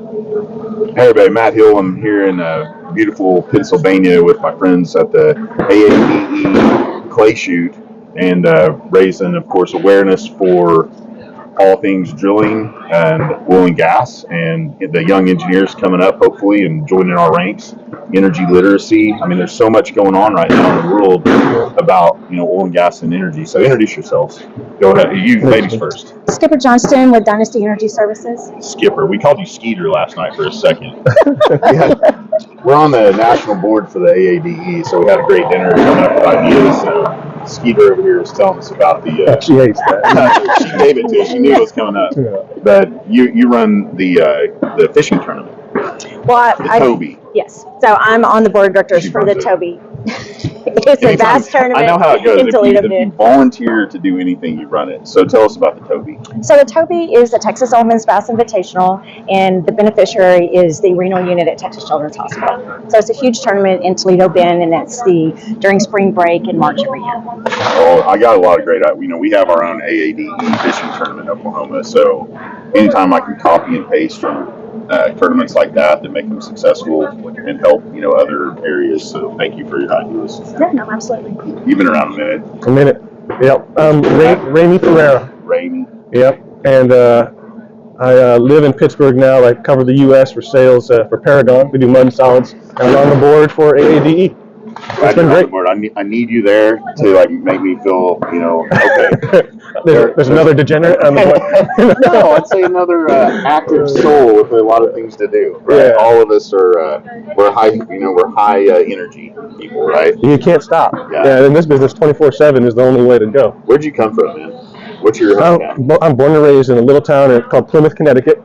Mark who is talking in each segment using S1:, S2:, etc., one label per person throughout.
S1: Hey everybody, Matt Hill. I'm here in beautiful Pennsylvania with my friends at the AADE clay shoot and raising, of course, awareness for all things drilling and oil and gas, and the young engineers coming up, hopefully, and joining our ranks. Energy literacy. I mean, there's so much going on right now in the world about oil and gas and energy. So introduce yourselves. Go ahead, you ladies first.
S2: Skipper Johnston with Dynasty Energy Services.
S1: Skipper, we called you Skeeter last night for a second. We're on the national board for the AADE, so we had a great dinner coming up with ideas. So Skeeter over here was telling us about the.
S3: She hates that.
S1: She gave it to us. She knew it was coming up.
S3: Yeah.
S1: But you run the fishing tournament.
S2: Well,
S1: Toby.
S2: Yes. So I'm on the board of directors
S1: She
S2: for the
S1: runs it.
S2: Toby. It's a vast tournament.
S1: I know how it goes.
S2: In Toledo,
S1: If you volunteer to do anything, you run it. So tell us about the Toby.
S2: So the Toby is the Texas Elephant Bass Invitational, and the beneficiary is the renal unit at Texas Children's Hospital. So it's a huge tournament in Toledo Bend, and it's during spring break in March every year.
S1: Oh, I got a lot of great. We have our own AADE fishing tournament in Oklahoma. So anytime I can copy and paste from tournaments like that make them successful and help other areas. So thank you for your ideas.
S2: Yeah, no, absolutely.
S1: You've been around
S3: A minute. Yep. Remie Ferreria.
S1: Remie.
S3: Yep. And I live in Pittsburgh now. I cover the U.S. for sales for Paragon. We do mud and solids. And I'm on the board for AADE. It's been great.
S1: I need you there to make me feel okay.
S3: There's another degenerate on the board.
S1: No, I'd say another active soul with a lot of things to do. Right?
S3: Yeah.
S1: All of us are we're high energy people, right?
S3: You can't stop. Yeah. In this business, 24/7 is the only way to go.
S1: Where'd you come from, man? What's your hometown?
S3: I'm born and raised in a little town called Plymouth, Connecticut,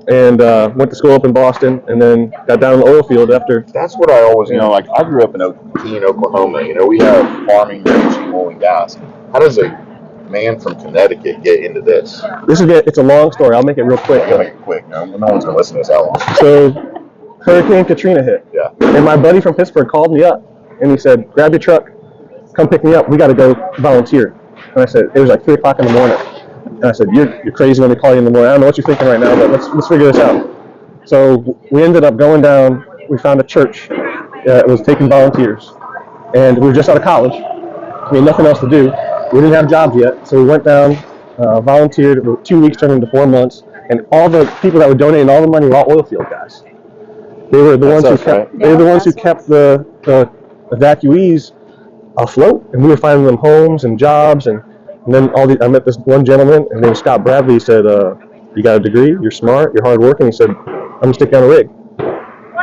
S3: and went to school up in Boston, and then got down in the oil field after.
S1: That's what I always, I grew up in Oklahoma. We have farming, ranching, oil and gas. How does a man from Connecticut get into this?
S3: It's a long story. I'll make it real quick.
S1: I'm gonna make it quick. No one's gonna listen to this that long.
S3: So, Hurricane Katrina hit.
S1: Yeah.
S3: And my buddy from Pittsburgh called me up, and he said, "Grab your truck, come pick me up. We got to go volunteer." And I said, it was like 3 o'clock in the morning. And I said, you're crazy. Let me call you in the morning. I don't know what you're thinking right now, but let's figure this out. So we ended up going down. We found a church. It was taking volunteers, and we were just out of college. We had nothing else to do. We didn't have jobs yet, so we went down, volunteered. 2 weeks turned into 4 months, and all the people that were donating all the money were all Oilfield guys. They were the ones who kept. They were the ones who kept the evacuees afloat, and we were finding them homes and jobs, and then I met this one gentleman, his name was Scott Bradley. He said, "You got a degree, you're smart, you're hardworking." He said, "I'm gonna stick you on a rig."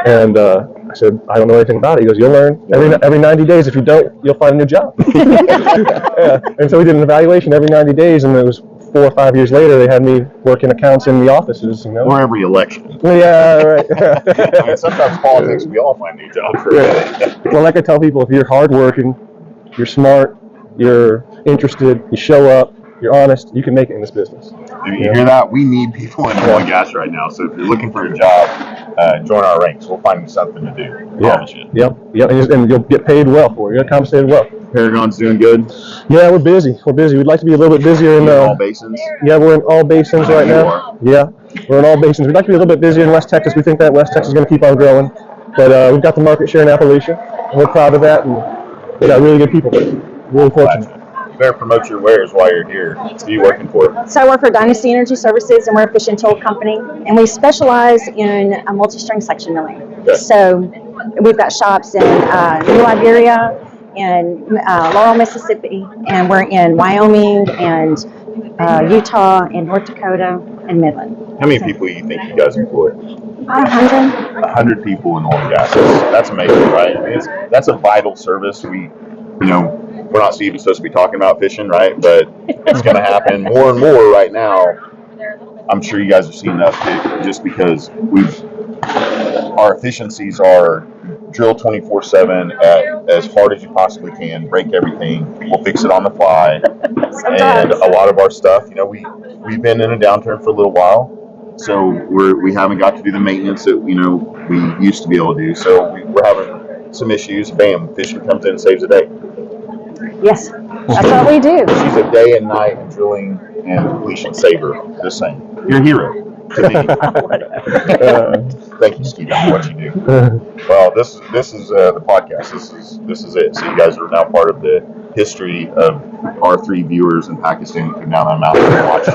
S3: And I said, "I don't know anything about it." He goes, "You'll learn. Every 90 days. If you don't, you'll find a new job." Yeah. And so we did an evaluation every 90 days, and it was 4 or 5 years later, they had me working accounts in the offices.
S1: Or every election.
S3: Yeah, right.
S1: I mean, sometimes politics, we all find new jobs.
S3: Yeah. Well, like I tell people, if you're hardworking, you're smart, you're interested, you show up, you're honest, you can make it in this business.
S1: If you hear that, we need people in oil and gas right now. So if you're looking for a job, join our ranks. We'll find you something to do. Promise you.
S3: Yep. And you'll get paid well for it. You're compensated well.
S1: Paragon's doing good.
S3: Yeah, we're busy. We'd like to be a little bit busier in
S1: all basins.
S3: Yeah, we're in all basins right now. Yeah, we're in all basins. We'd like to be a little bit busier in West Texas. We think that West Texas is going to keep on growing, but we've got the market share in Appalachian, and we're proud of that. And we got really good people. Really fortunate.
S1: You better promote your wares while you're here. What are you working for?
S2: So I work for Dynasty Energy Services, and we're a fish and tool company, and we specialize in multi-string section milling. Okay. So we've got shops in New Iberia, in Laurel, Mississippi, and we're in Wyoming and Utah and North Dakota and Midland.
S1: How many people do you think you guys employ?
S2: 100.
S1: 100 people in oil and gas. That's amazing, right? I mean, that's a vital service. We're not even supposed to be talking about fishing, right? But it's going to happen more and more right now. I'm sure you guys have seen that just because our efficiencies are drill 24/7 as hard as you possibly can, break everything. We'll fix it on the fly. And a lot of our stuff, we've been in a downturn for a little while, so we haven't got to do the maintenance that we used to be able to do. So we're having some issues. Bam, fishing comes in and saves the day.
S2: Yes, that's what we do.
S1: She's a day and night drilling and completion saver. Just saying, you're a hero. to me. Thank you, Steve, for what you do. Well, this is the podcast. This is it. So you guys are now part of the history of our 3 viewers in Pakistan who come down the mountain and watch me.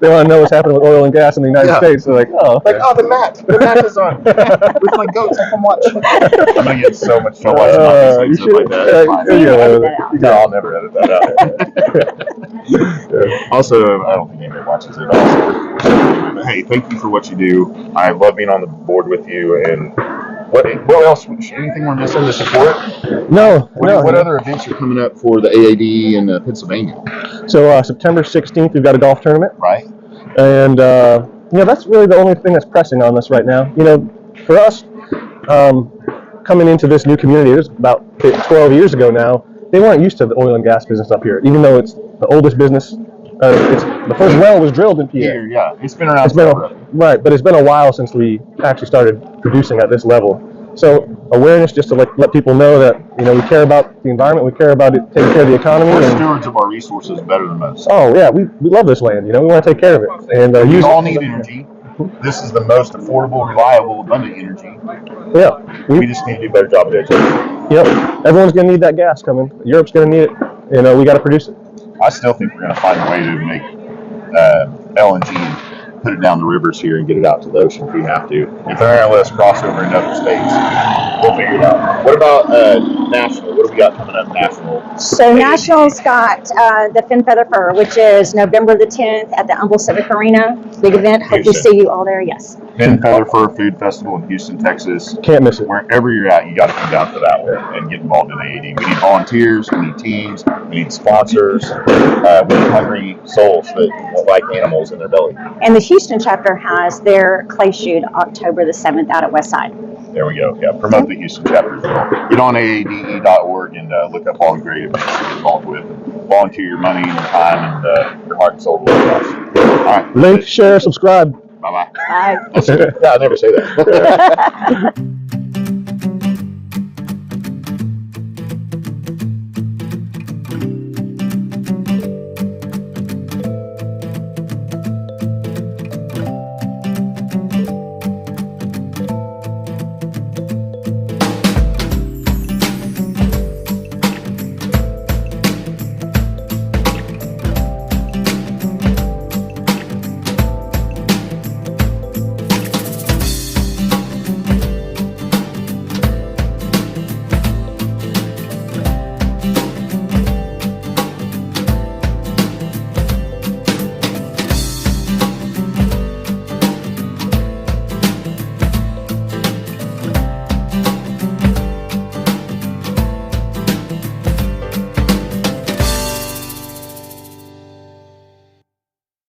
S3: They want to know what's happening with oil and gas in the United States. They're like, oh, okay.
S1: The mat is on with my goats. I come watch. I'm gonna get so much trouble watching
S3: you
S1: stuff like that. It's fine. No, I'll never edit that out. Also, I don't think anybody watches it. But hey, thank you for what you do. I love being on the board with you. And what else? Anything we're missing to support?
S3: No.
S1: What other events are coming up for the AADE in Pennsylvania?
S3: So September 16th, we've got a golf tournament.
S1: Right.
S3: And that's really the only thing that's pressing on us right now. For us, coming into this new community, it was about 12 years ago now. They weren't used to the oil and gas business up here, even though it's the oldest business. The first well was drilled in PA.
S1: Yeah, it's been around.
S3: Right, but it's been a while since we actually started producing at this level. So awareness, just to let people know that we care about the environment, we care about it, taking care of the economy.
S1: We're stewards of our resources better than most.
S3: Oh yeah, we love this land. We want to take care of it, and
S1: we all need energy. This is the most affordable, reliable, abundant energy.
S3: Yeah,
S1: we just need to do a better job of education.
S3: Yep, everyone's going to need that gas coming. Europe's going to need it. We got to produce it.
S1: I still think we're going to find a way to make LNG, put it down the rivers here and get it out to the ocean if we have to. If they're going to let us cross over in other states, we'll figure it out. What about national? What do we got coming up national?
S2: So national's got the Fin Feather Fur, which is November the 10th at the Humble Civic Arena. Big event. Hope to see you all there. Yes.
S1: Fin Feather Fur Food Festival in Houston, Texas.
S3: Can't miss it.
S1: Wherever you're at, you got to come down for that one and get involved in AADE. We need volunteers, we need teams, we need sponsors, we need hungry souls that like animals in their belly.
S2: And the Houston chapter has their clay shoot October the 7th out at Westside.
S1: There we go. Yeah, promote the Houston chapter. Get on AADE.org and look up all the great events to get involved with. Volunteer your money and your time and your heart and soul to us. All right.
S3: Link, share, subscribe.
S1: Bye-bye.
S2: Bye.
S1: Yeah, I never say that.